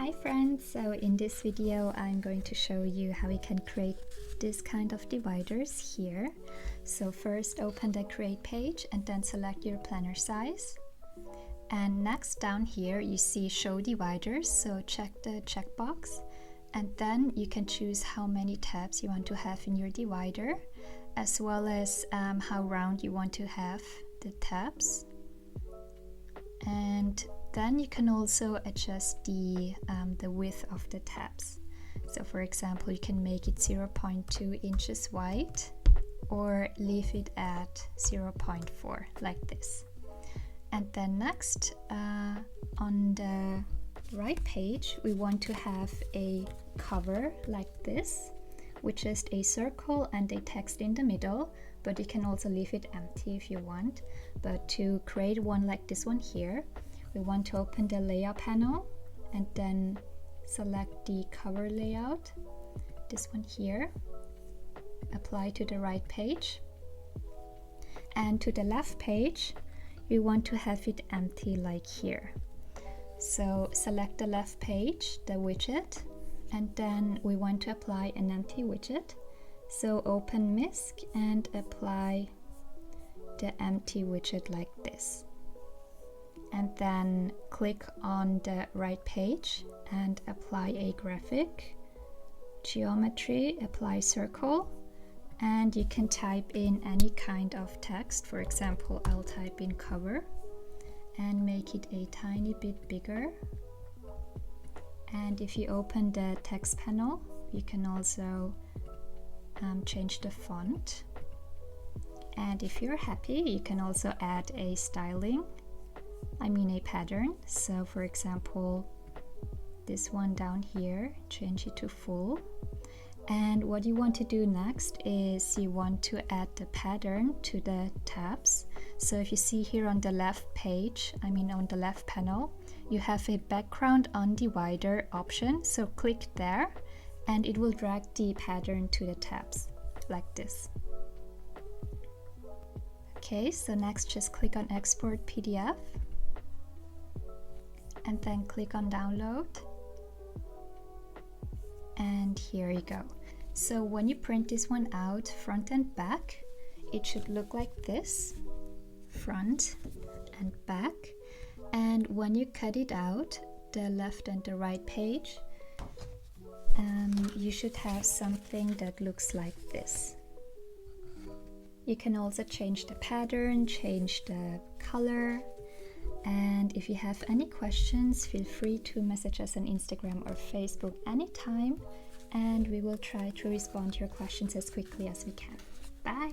Hi friends, so in this video I'm going to show you how we can create this kind of dividers here. So first open the create page and then select your planner size. And next down here you see show dividers, so check the checkbox and then you can choose how many tabs you want to have in your divider, as well as how round you want to have the tabs. And then you can also adjust the width of the tabs. So for example, you can make it 0.2 inches wide or leave it at 0.4 like this. And then next, on the right page, we want to have a cover like this, which is a circle and a text in the middle, but you can also leave it empty if you want. But to create one like this one here, we want to open the layout panel and then select the cover layout, this one here, apply to the right page, and to the left page we want to have it empty like here. So select the left page, the widget, and then we want to apply an empty widget. So open MISC and apply the empty widget like this. And then click on the right page and apply a graphic, geometry, apply circle, and you can type in any kind of text. For example, I'll type in cover and make it a tiny bit bigger. And if you open the text panel, you can also change the font. And if you're happy, you can also add a styling, a pattern. So for example, this one down here, change it to full. And what you want to do next is you want to add the pattern to the tabs. So if you see here on the left page, on the left panel, you have a background on divider option. So click there and it will drag the pattern to the tabs like this. Okay, so next just click on export PDF and then click on download. And here you go. So when you print this one out, front and back, it should look like this, front and back. And when you cut it out, the left and the right page, you should have something that looks like this. You can also change the pattern, change the color. And if you have any questions, feel free to message us on Instagram or Facebook anytime, and we will try to respond to your questions as quickly as we can. Bye!